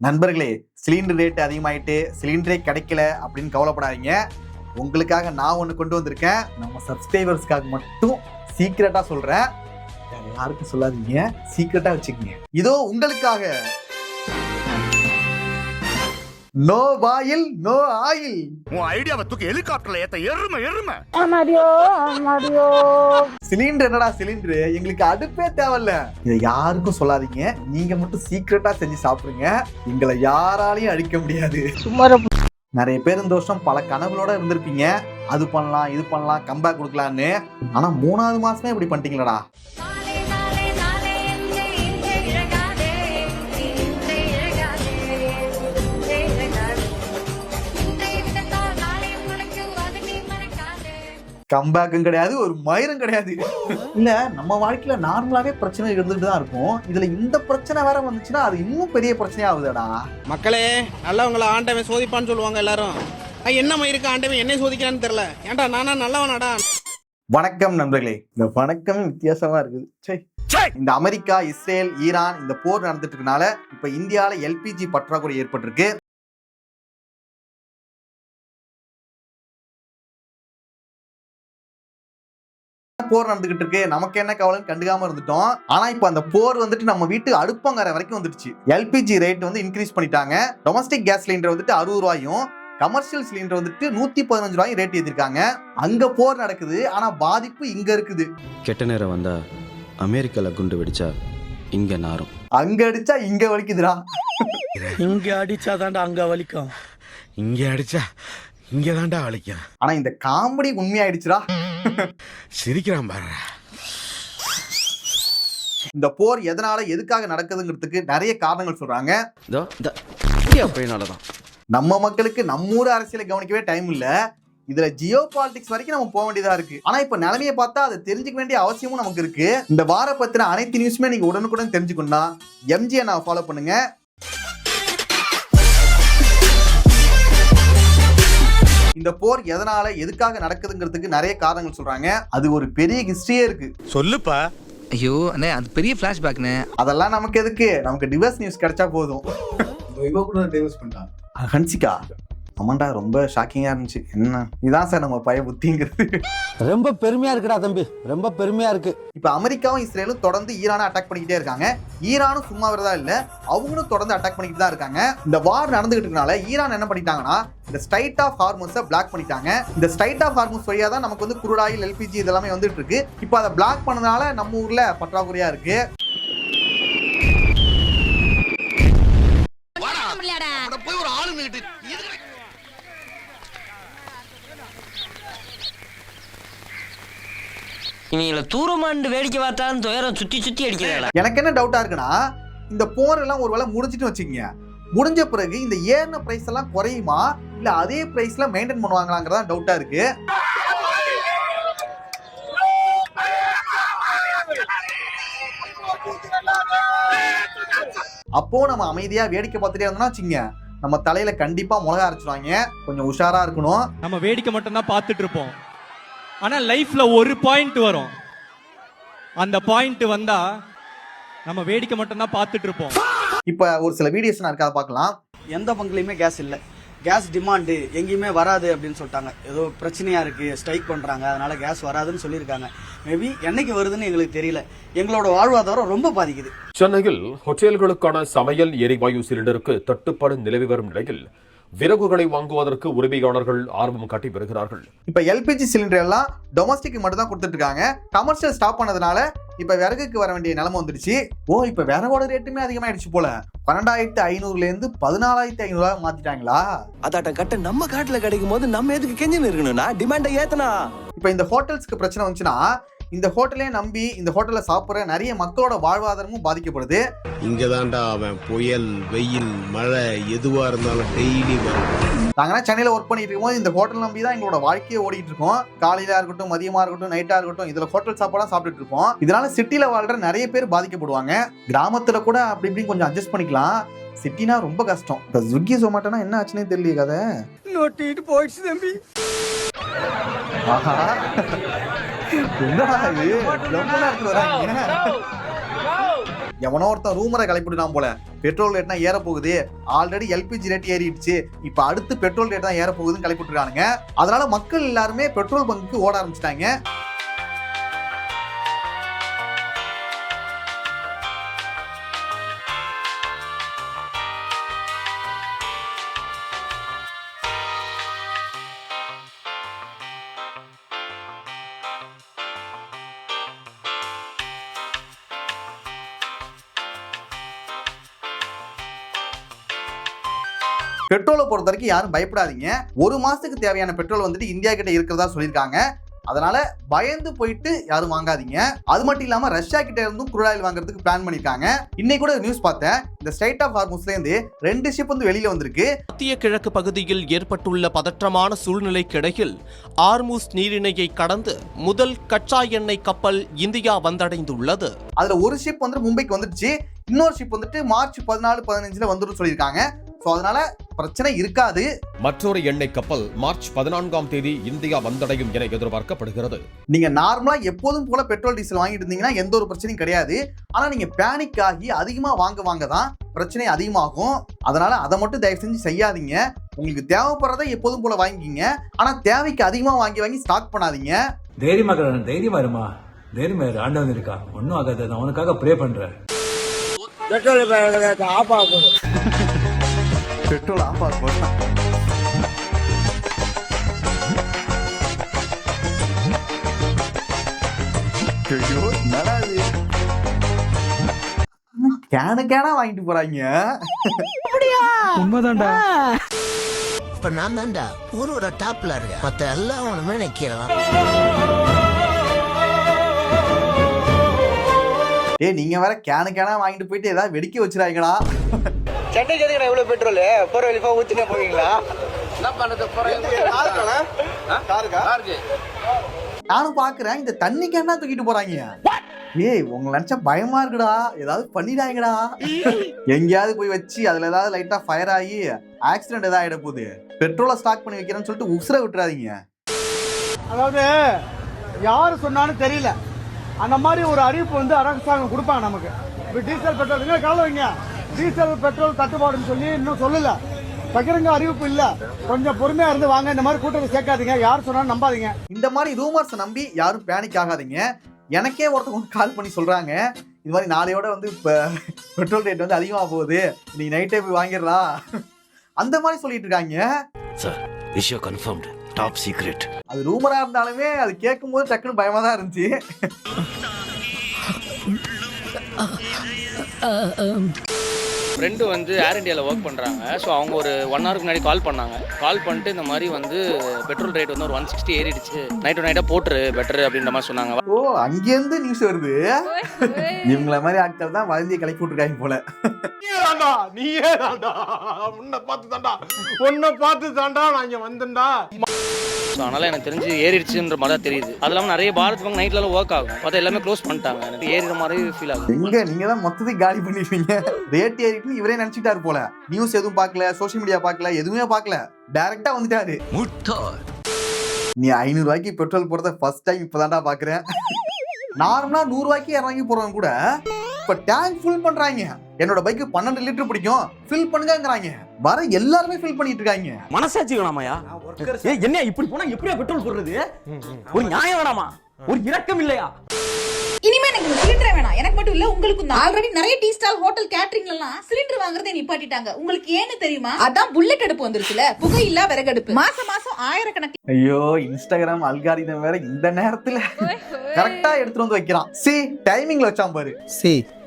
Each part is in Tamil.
நண்பர்களே, சிலிண்டர் ரேட் அதிகமாயிட்டு சிலிண்டரே கிடைக்கல அப்படின்னு கவலைப்படாதீங்க. உங்களுக்காக நான் ஒன்று கொண்டு வந்திருக்கேன். நம்ம சப்ஸ்கிரைபர்ஸ்க்காக மட்டும் சீக்கிரட்டா சொல்றேன். வேற யாருக்கும் சொல்லாதீங்க, சீக்கிரட்டா வச்சுக்கோங்க. இதோ உங்களுக்காக நோ வாயில் நோ ஆயில். உன் ஐடியாவை தூக்கி ஹெலிகாப்டர்ல ஏத்த எருமை. சிலிண்டர் என்னடா சிலிண்டர், எங்களுக்கு அடுப்பே தேவையில்ல. இதை யாருக்கும் சொல்லாதீங்க, நீங்க மட்டும் சீக்கிரட்டா செஞ்சு சாப்பிடுங்க. எங்களை யாராலையும் அழிக்க முடியாது. நிறைய பேர் இந்த வருஷம் பல கனவுகளோட இருந்திருப்பீங்க. அது பண்ணலாம் இது பண்ணலாம் கம்பேக் கொடுக்கலான்னு. ஆனா 3வது மாசமே இப்படி பண்ணிட்டீங்களடா. கம்பேக்கும் கிடையாது, ஒரு மயிரும் கிடையாது. இல்ல, நம்ம வாழ்க்கையில நார்மலாவே பிரச்சனை இருந்துட்டு தான் இருக்கும். இதுல இந்த பிரச்சனை வேற வந்துச்சுன்னா அது இன்னும் பெரிய பிரச்சனையா ஆகுதுடா. மக்களே, நல்லவங்களை ஆண்டவன் சோதிப்பான்னு சொல்லுவாங்க எல்லாரும். என்ன மயிருக்கு ஆண்டவன் என்ன சோதிக்கிறான்னு தெரியல. ஏன்டா நானா நல்லவனாடா? வணக்கம் நண்பர்களே. இந்த வணக்கம் வித்தியாசமா இருக்குது. இந்த அமெரிக்கா, இஸ்ரேல், ஈரான் இந்த போர் நடந்துட்டு இருக்கனால இப்ப இந்தியால எல்பிஜி பற்றாக்குறை ஏற்பட்டிருக்கு. போர் நடந்துகிட்டு இருக்கு, நமக்கு என்ன கவலைன்னு கண்டுக்காம இருந்துட்டோம். ஆனா இப்ப அந்த போர் வந்துட்டு நம்ம வீட்டு அடுப்பங்கரை வரைக்கும் வந்துடுச்சு. எல்பிஜி ரேட் வந்து இன்க்ரீஸ் பண்ணிட்டாங்க. டொமஸ்டிக் கேஸ் சிலிண்டர் வந்துட்டு 60 ரூபாயும், கமர்ஷியல் சிலிண்டர் வந்துட்டு 115 ரூபாயும் ரேட் ஏத்திருக்காங்க. அங்க போர் நடக்குது, ஆனா பாதிப்பு இங்க இருக்குது. கெட்ட நேரம் வந்தா அமெரிக்கால குண்டு வெடிச்சா இங்க நாரும், அங்க அடிச்சா இங்க வலிக்குதுடா. இங்க அடிச்சாதான்டா அங்க வலிக்கும், இங்க அடிச்சா இங்க தாண்டா வலிக்கும். ஆனா இந்த காமெடி உண்மையாயிடுச்சுடா. சிரிக்கிறான் பாரு. இந்த போர் எதனால எதுக்காக நடக்குதுங்கிறதுக்கு நிறைய காரணங்கள் சொல்றாங்க. நம்ம மக்களுக்கு நம்ம ஊர் அரசியலை கவனிக்கவே டைம் இல்ல. இதுல ஜியோ பாலிடிக்ஸ் வரைக்கும் நம்ம போக வேண்டியதா இருக்கு. ஆனா இப்ப நிலைமையை பார்த்தா அதை தெரிஞ்சுக்க வேண்டிய அவசியமும் நமக்கு இருக்கு. இந்த வார பத்தின அனைத்து நியூஸுமே நீங்க உடனுக்குடன் தெரிஞ்சுக்கணும்னா எம்ஜியை நான் ஃபாலோ பண்ணுங்க. இந்த போர் எதனால எதுக்காக நடக்குதுங்கிறதுக்கு நிறைய காரணங்கள் சொல்றாங்க. அது ஒரு பெரிய ஹிஸ்டரியே இருக்கு. சொல்லுப்பா. ஐயோ அண்ணே, அது பெரிய ஃபிளாஷ்பேக்னே. அதெல்லாம் நமக்கு எதுக்கு, நமக்கு டிவர்ஸ் நியூஸ் கிடைச்சா போதும். ஹன்சிகா, ஆமாண்டா, ரொம்ப ஷாக்கிங்கா இருந்துச்சு. என்ன இதான் சார் நம்ம பய புத்திங்கிறது. ரொம்ப பெருமையா இருக்குடா தம்பி, ரொம்ப பெருமையா இருக்கு. இப்ப அமெரிக்காவும் இஸ்ரேலும் தொடர்ந்து ஈரானை அட்டாக் பண்ணிக்கிட்டே இருக்காங்க. ஈரானும் சும்மா வரதா இல்ல, அவங்களும் தொடர்ந்து அட்டாக் பண்ணிக்கிட்டு தான் இருக்காங்க. இந்த வார் நடந்துகிட்டு இருக்கனால ஈரான் என்ன பண்ணிட்டாங்கன்னா இந்த ஸ்ட்ரைட் ஆஃப் ஹார்மோஸை பிளாக் பண்ணிட்டாங்க. இந்த ஸ்ட்ரைட் ஆஃப் ஹார்மோஸ் வழியா தான் நமக்கு வந்து குரூட் ஆயில், எல்பிஜி இதெல்லாமே வந்துட்டு இருக்கு. இப்போ அதை பிளாக் பண்ணதுனால நம்ம ஊர்ல பற்றாக்குறையா இருக்கு. இவங்கள தூரமாண்டு வேடிக்கை பார்த்தாலும் துயரம் சுத்தி சுத்தி அடிக்கிறாங்க. எனக்கு என்ன டவுட்டா இருக்குன்னா, இந்த போர் எல்லாம் ஒருவேளை முடிஞ்சிட்டு வச்சுக்கீங்க, முடிஞ்ச பிறகு இந்த ஏறின பிரைஸ் எல்லாம் குறையுமா இல்ல அதே பிரைஸ்ல மெயின்டைன் பண்ணுவாங்களாங்கிறதா டவுட்டா இருக்கு. அப்போ நம்ம அமைதியா வேடிக்கை பார்த்துட்டே இருந்தோம்னா வச்சுங்க, நம்ம தலையில கண்டிப்பா மிளகா அரைச்சிருவாங்க. கொஞ்சம் உஷாரா இருக்கணும். நம்ம வேடிக்கை மட்டும் தான் பார்த்துட்டு இருப்போம். ஆனா லைஃப்ல ஒரு பாயிண்ட் வரும், அந்த பாயிண்ட் வந்தா நம்ம வேடிக்கை மட்டும் தான் பார்த்துட்டு இருப்போம். இப்ப ஒரு சில வீடியோஸ் நான் இருக்காத பார்க்கலாம். எந்த பங்குலையுமே கேஸ் இல்லை, கேஸ் டிமாண்டு எங்கேயுமே வராது அப்படின்னு சொல்லிட்டாங்க. ஏதோ பிரச்சனையா இருக்கு, ஸ்ட்ரைக் பண்றாங்க, அதனால கேஸ் வராதுன்னு சொல்லியிருக்காங்க. மேபி என்னைக்கு வருதுன்னு எங்களுக்கு தெரியல. எங்களோட வாழ்வாதாரம் ரொம்ப பாதிக்குது. சென்னையில் ஹோட்டல்களுக்கான சமையல் எரிவாயு சிலிண்டருக்கு தட்டுப்பாடு நிலவி வரும் நிலையில் விறகுகளை வாங்குவதற்கு உரிமையாளர்கள் ஆர்வம் காட்டி வருகிறார்கள். இப்ப எல்பிஜி சிலிண்டர் எல்லாம் டொமஸ்டிக் மட்டும் தான் கொடுத்துட்டு இருக்காங்க. கமர்ஷியல் ஸ்டாப் பண்ணதுனால இப்ப விறகுக்கு வர வேண்டிய நிலைமை வந்துடுச்சு. இப்ப விறகோட ரேட்டுமே அதிகமாயிடுச்சு போல. 12,500 இருந்து 14,500 மாத்திட்டாங்களா? அதாட்ட கட்ட நம்ம காட்டுல கிடைக்கும் போது நம்ம எதுக்கு கெஞ்சின்னு இருக்கணும்னா டிமாண்டை ஏத்தனா. இப்ப இந்த ஹோட்டல்ஸ்க்கு பிரச்சனை வந்துச்சுன்னா இந்த ஹோட்டலே நம்பி இந்த ஹோட்டல்ல சாப்பிடுற நிறைய மக்களோட வாழ்வாதாரமும் பாதிக்கப்படுது. இங்கதான்டா அவன் புயல், வெயில், மழை எதுவா இருந்தாலும் டெய்லி வரும். நாங்கன்னா சென்னையில ஒர்க் பண்ணிட்டு இருக்கும்போது இந்த ஹோட்டல் நம்பி தான் எங்களோட வாழ்க்கையை ஓடிட்டு இருக்கோம். காலையில இருக்கட்டும், மதியமா இருக்கட்டும், நைட்டா இருக்கட்டும், இதுல ஹோட்டல் சாப்பாடு சாப்பிட்டுட்டு இருப்போம். இதனால சிட்டில வாழ்ற நிறைய பேர் பாதிக்கப்படுவாங்க. கிராமத்துல கூட அப்படி இப்படி கொஞ்சம் அட்ஜஸ்ட் பண்ணிக்கலாம். சிட்டினா ரொம்ப கஷ்டம். இப்ப ஸ்விக்கி ஜொமேட்டோனா என்ன ஆச்சுன்னே தெரியல. கதை நோட்டிட்டு போயிடுச்சு தம்பி. என்னடா இது, ரொம்ப நேரத்துல வராங்க. எவனோ ஒருத்தன் ரூமரை கிளப்பிடுறான் போல, பெட்ரோல் ரேட்னா ஏற போகுது, ஆல்ரெடி எல்பிஜி ரேட் ஏறிடுச்சு, இப்ப அடுத்து பெட்ரோல் ரேட் தான் ஏற போகுதுன்னு கிளப்பிட்டுருக்கானுங்க. அதனால மக்கள் எல்லாருமே பெட்ரோல் பங்குக்கு ஓட ஆரம்பிச்சிட்டாங்க. பெட்ரோலை பொறுத்த வரைக்கும் யாரும் பயப்படாதீங்க. ஒரு மாசத்துக்கு தேவையான பெட்ரோல் வந்துட்டு இந்தியா கிட்ட இருக்கிறதா சொல்லியிருக்காங்க. அதனால பயந்து போயிட்டு யாரும் வாங்காதீங்க. அது மட்டும் இல்லாம ரஷ்யா கிட்ட இருந்தும் குரூட் ஆயில் வாங்குறதுக்கு பிளான் பண்ணிருக்காங்க. இன்னைக்கு கூட நியூஸ் பார்த்தேன், இந்த ஸ்ட்ரைட் ஆஃப் ஹார்முஸ்ல இருந்து 2 ஷிப் வந்து வெளியில வந்திருக்கு. மத்திய கிழக்கு பகுதியில் ஏற்பட்டுள்ள பதற்றமான சூழ்நிலைக்கிடையில் ஹார்முஸ் நீரிணையை கடந்து முதல் கச்சா எண்ணெய் கப்பல் இந்தியா வந்தடைந்துள்ளது. அதுல ஒரு ஷிப் வந்து மும்பைக்கு வந்துடுச்சு, இன்னொரு ஷிப் வந்துட்டு மார்ச் 14-15 வந்துடும் சொல்லியிருக்காங்க. ஸோ அதனால பிரச்சனை இருக்காது. மற்றொரு எண்ணெய் கப்பல் மார்ச் 14ஆம் தேதி இந்தியா வந்தடையும் என எதிர்பார்க்கப்படுகிறது. நீங்க நார்மலா எப்போதும் போல பெட்ரோல் டீசல் வாங்கிட்டு இருந்தீங்கன்னா எந்த ஒரு பிரச்சனையும் கிடையாது. ஆனா நீங்க பேனிக் ஆகி அதிகமா வாங்க தான் பிரச்சனை அதிகமாகும். அதனால அதை மட்டும் தயவு செஞ்சு செய்யாதீங்க. உங்களுக்கு தேவைப்படுறதை எப்போதும் போல வாங்கிக்கிங்க. ஆனா தேவைக்கு அதிகமா வாங்கி ஸ்டாக் பண்ணாதீங்க. தைரியமா தைரியமா இருமா, தைரியமா இரு, ஆண்டவன் இருக்கா, ஒன்னும் ஆகாது, நான் உனக்காக ப்ரே பண்றேன். பெட்ரோல் ஆஃப் ஆகும். கேனா வாங்கிட்டு போறாங்க. உண்மைதான்டா. இப்ப நான் தான்டா ஊரோட டாப்ல இருக்கேன், மத்த எல்லாம் ஒண்ணுமே நிக்கலாம். நீங்க வேற கேனா வாங்கிட்டு போயிட்டு ஏதாவது வெடிக்க வச்சிருக்கீங்களா? சென்னைக்கு எதுக்கு எவ்வளவு பெட்ரோல் போற வழிப்பா ஊத்தினே போவீங்களா? என்ன பண்றது? நானும் பாக்குறேன், இந்த தண்ணி கேனா தூக்கிட்டு போறாங்க. உங்களை நினைச்சா பயமா இருக்குடா, ஏதாவது பண்ணிடாங்கடா. எங்கேயாவது போய் வச்சு அதுல ஏதாவது லைட்டா ஃபயர் ஆகி ஆக்சிடென்ட் ஏதாவது ஆயிட போகுது. பெட்ரோலை ஸ்டாக் பண்ணி வைக்கிறேன்னு சொல்லிட்டு உசுர விட்டுறாதீங்க. அதாவது யாரு சொன்னாலும் தெரியல, அந்த மாதிரி ஒரு அறிவிப்பு வந்து அரசாங்கம் கொடுப்பாங்க நமக்கு. இப்போ டீசல் பெட்ரோல் கால வைங்க, டீசல் பெட்ரோல் தட்டுப்பாடுன்னு சொல்லி இன்னும் சொல்லல, பகிரங்க அறிவிப்பு இல்ல. கொஞ்சம் பொறுமையா இருந்து வாங்க, இந்த மாதிரி கூட்டத்தை சேர்க்காதீங்க, யார் சொன்னாலும் நம்பாதீங்க. இந்த மாதிரி ரூமர்ஸ் நம்பி யாரும் பேனிக் ஆகாதீங்க. எனக்கே ஒருத்தவங்க கால் பண்ணி சொல்றாங்க, இது மாதிரி நாளையோட வந்து இப்ப பெட்ரோல் ரேட் வந்து அதிகமா போகுது, நீ நைட்டே போய் வாங்கிடலாம் அந்த மாதிரி சொல்லிட்டு இருக்காங்க. சார், விஷயம் கன்ஃபர்ம்டு, டாப் சீக்ரெட். அது ரூமரா இருந்தாலுமே அது கேட்கும் போது டக்குன்னு பயமா தான் இருந்துச்சு. ஃப்ரெண்டு வந்து ஏர் இண்டியாவில் ஒர்க் பண்ணுறாங்க. ஸோ அவங்க ஒரு 1 ஹவருக்கு முன்னாடி கால் பண்ணாங்க. கால் பண்ணிட்டு இந்த மாதிரி வந்து பெட்ரோல் ரேட் வந்து ஒரு 160 ஏறிடுச்சு, நைட்டாக போட்டுரு பெட்டர் அப்படின்ற மாதிரி சொன்னாங்க. ஓ, அங்கேருந்து நியூஸ் வருது. இவங்கள மாதிரி ஆட்கள் தான் வளர்ந்து கிளப்பி விட்டுருக்காங்க போல. நீயே தாண்டா, உன்னை பார்த்து தாண்டா நான் இங்க வந்தேன்டா. ஸோ அதனால் எனக்கு தெரிஞ்சு ஏறிடுச்சுன்ற மாதிரி தான் தெரியுது. அது இல்லாமல் நிறைய பாரத் பங்க் நைட்லாம் ஒர்க் ஆகும், பார்த்தா எல்லாமே க்ளோஸ் பண்ணிட்டாங்க. எனக்கு ஏறிற மாதிரி ஃபீல் ஆகும். நீங்க தான் மொத்தத்தையும் காலி பண்ணிடுவீங்க. ரேட் ஏறிட்டு இவரே நினைச்சிட்டாரு போல. நியூஸ் எதுவும் பார்க்கல, சோசியல் மீடியா பார்க்கல, எதுவுமே பார்க்கல, டைரக்டா வந்துட்டாரு. நீ 500 ரூபாய்க்கு பெட்ரோல் போடுறத ஃபர்ஸ்ட் டைம் இப்பதான்டா பாக்குறேன். நார்மலா 100 ரூபாய்க்கு இறங்கி போறவங்க கூட இப்ப டேங்க் ஃபுல் பண்றாங்க. என்னோட பைக்கு 12 லிட்டர் பிடிக்கும், ஃபில் பண்ணுங்கங்கறாங்க. வர எல்லாருமே ஃபில் பண்ணிட்டு இருக்காங்க. மனசாட்சி வேணாமாயா? என்ன இப்படி போனா எப்படியா பெட்ரோல் போடுறது? ஒரு நியாயம் வேணாமா? ஒரு இரக்கம் இல்லையா? இனிமே எனக்கு சிலிண்டர் வேணாம், எனக்கு மட்டும் இல்ல உங்களுக்கும். ஆல்ரெடி நிறைய டீ ஸ்டால், ஹோட்டல், கேட்டரிங்ல எல்லாம் சிலிண்டர் வாங்குறதை நிப்பாட்டிட்டாங்க. உங்களுக்கு ஏன்னு தெரியுமா? அதான் புல்லட் அடுப்பு வந்துருச்சுல, புகை இல்ல விறகடுப்பு. மாசம் 1000 ஐயோ, இன்ஸ்டாகிராம் அல்காரிதம் வேற இந்த நேரத்துல கரெக்டா எடுத்துட்டு வந்து வைக்கிறான். டைமிங்ல வச்சான் பாரு.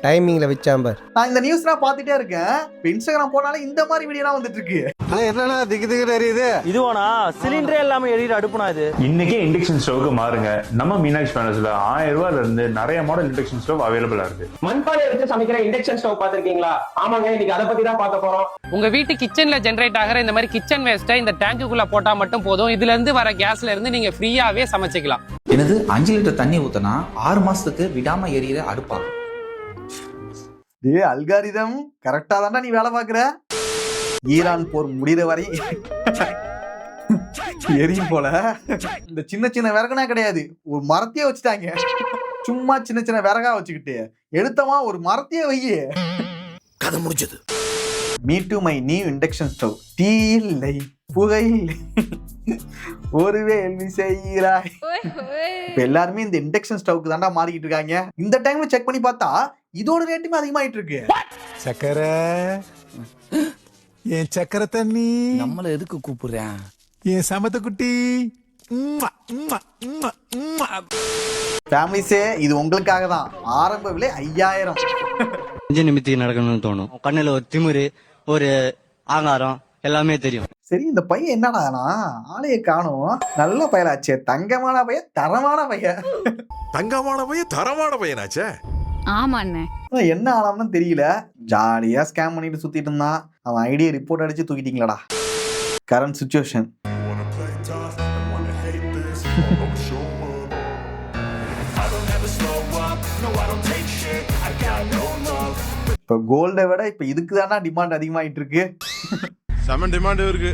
டைமிங்ல வச்சாம்பர். நான் இந்த நியூஸ் நான் பாத்துட்டே இருக்கேன். இன்ஸ்டாகிராம் போனாலே இந்த மாதிரி வீடியோலாம் வந்துட்டு இருக்கு. என்னன்னா திக்கு எரியுது. இதுவானா சிலிண்டரே எல்லாமே எரியுற அடுப்புனா இது. இன்னைக்கே இண்டக்ஷன் ஸ்டவ்க்கு மாறுங்க. நம்ம மீனாட்சி பேனல்ஸ்ல 1000 ரூபாயில இருந்து நிறைய மாடல் இண்டக்ஷன் ஸ்டவ் அவைலபிளா இருக்கு. மண்பானை எடுத்து சமைக்கிற இண்டக்ஷன் ஸ்டவ் பாத்திருக்கீங்களா? ஆமாங்க, இன்னைக்கு அதை பத்தி தான் பார்க்க போறோம். உங்க வீட்டு கிச்சன்ல ஜெனரேட் ஆகிற இந்த மாதிரி கிச்சன் வேஸ்ட்டை இந்த டேங்குக்குள்ள போட்டா மட்டும் போதும். இதுல இருந்து வர கேஸ்ல இருந்து நீங்க ஃப்ரீயாவே சமைச்சிக்கலாம். எனது 5 லிட்டர் தண்ணி ஊத்தினா 6 மாசத்துக்கு விடாம எரியிற அடுப்பா. அல்காரிதம் கரெக்டா தான்டா நீ வேலை பாக்குற. ஈரான் போர் முடிகிற வரை எரியும் போல. இந்த சின்ன சின்ன விறகுனா கிடையாது, ஒரு மரத்தையே வச்சுட்டாங்க. சும்மா சின்ன சின்ன விறகா வச்சுக்கிட்டு எடுத்தமா ஒரு மரத்தையே வையே. கதை முடிஞ்சது. Me to my new induction stove. தீ இல்லை புகை இல்லை ஒரு வேள்வி செய்கிறாய். இப்ப எல்லாருமே இந்த இண்டக்ஷன் ஸ்டவ்க்கு தாண்டா மாறிக்கிட்டு இருக்காங்க. இந்த டைம்ல செக் பண்ணி பார்த்தா இதோட ரேட்டுமே அதிகமாயிட்டு இருக்கு. சக்கரை என் சக்கரை தண்ணி நம்மள எதுக்கு கூப்பிடுறேன்? என் சமத்த குட்டி. ஃபேமிலிஸே இது உங்களுக்காக தான். ஆரம்ப விலை 5000. கொஞ்சம் நிமித்தி நடக்கணும்னு தோணும். கண்ணுல ஒரு திமிரு, ஒரு ஆங்காரம் எல்லாமே தெரியும். சரி, இந்த பையன் என்னடானா ஆளைய காணும். நல்ல பையனாச்சே, தங்கமான பையன், தரமான பையன். தங்கமான பையன் தரமான பையனாச்சே. ஆமா அண்ணே. என்ன ஆளாம்னு தெரியல. ஜாலியா ஸ்கேம் பண்ணிட்டு சுத்திட்டு இருந்தான். அவன் ஐடியா ரிப்போர்ட் அடிச்சு தூக்கிட்டீங்களாடா. Current situation. இப்ப கோல்டை விட இப்ப இதுக்கு தானா டிமாண்ட் அதிகமாயிட்டு இருக்கு. செமன் டிமாண்ட் இருக்கு.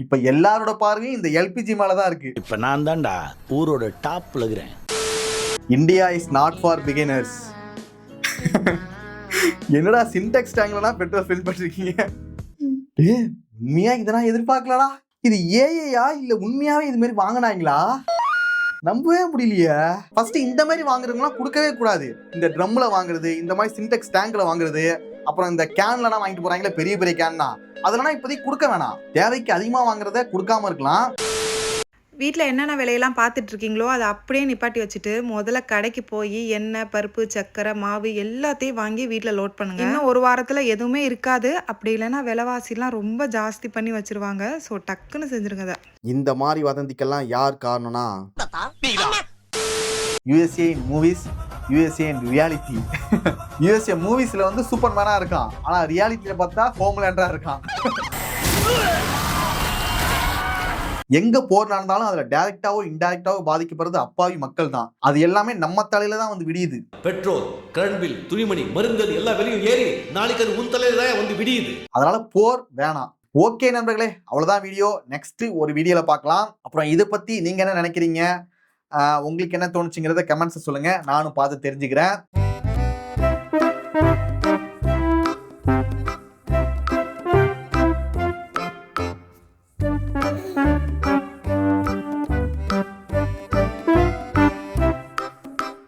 இப்ப எல்லாரோட பார்வையும் இந்த எல்பிஜி மேலதான் இருக்கு. இப்ப நான் தான்டா ஊரோட டாப்ல இருக்கிறேன். India is not for beginners. என்னடா சின்டெக்ஸ் டேங்க்லனா பெட்ரோல் ஃபில் பண்ணிருக்கீங்க? உண்மையா இதெல்லாம் எதிர்பார்க்கலடா. இது ஏஐயா இல்ல உண்மையாவே இது மாதிரி வாங்கினாங்களா? நம்பவே முடியலையே. ஃபர்ஸ்ட் இந்த மாதிரி வாங்குறவங்கலாம் கொடுக்கவே கூடாது. இந்த ட்ரம்ல வாங்குறது, இந்த மாதிரி சின்டெக்ஸ் டேங்க்ல வாங்குறது, அப்புறம் இந்த கேன்லாம் வாங்கிட்டு போறாங்களே பெரிய பெரிய கேன் தான், அதெல்லாம் இப்போதைக்கு கொடுக்க வேணாம். தேவைக்கு அதிகமா வாங்குறத கொடுக்காம இருக்கலாம். வீட்டில் என்னென்ன விலையெல்லாம் பார்த்துட்டு இருக்கீங்களோ அதை அப்படியே நிப்பாட்டி வச்சுட்டு முதல்ல கடைக்கு போய் எண்ணெய், பருப்பு, சர்க்கரை, மாவு எல்லாத்தையும் வாங்கி வீட்டில் லோட் பண்ணுங்க. இன்னும் ஒரு வாரத்தில் எதுவுமே இருக்காது. அப்படி இல்லைன்னா விலைவாசிலாம் ரொம்ப ஜாஸ்தி பண்ணி வச்சிருவாங்க. ஸோ டக்குன்னு செஞ்சிருங்க அதை. இந்த மாதிரி வதந்திக்கெல்லாம் யார் காரணம்னா USA movies, USA reality. USA மூவிஸ்ல வந்து சூப்பர்மேனா இருக்கான், ஆனா ரியாலிட்டியில பார்த்தா ஹோம்லேண்டரா இருக்கான். எங்க போர் நடந்தாலும் அதுல டைரக்டாவோ இன்டைரக்டாவோ பாதிக்கப்படுறது அப்பாவி மக்கள் தான். அது எல்லாமே நம்ம தலையில தான் வந்து விடியுது. பெட்ரோல், கரண்ட் பில், துணிமணி, மருந்துகள் எல்லா விலையும் ஏறி நாளைக்கு அது உன் தலையில தான் வந்து விடியுது. அதனால போர் வேணாம். ஓகே நண்பர்களே, அவ்வளவுதான் வீடியோ. நெக்ஸ்ட் ஒரு வீடியோல பார்க்கலாம். அப்புறம் இதை பத்தி நீங்க என்ன நினைக்கிறீங்க, உங்களுக்கு என்ன தோணுச்சுங்கிறத கமெண்ட்ஸ் சொல்லுங்க, நானும் பார்த்து தெரிஞ்சுக்கிறேன்.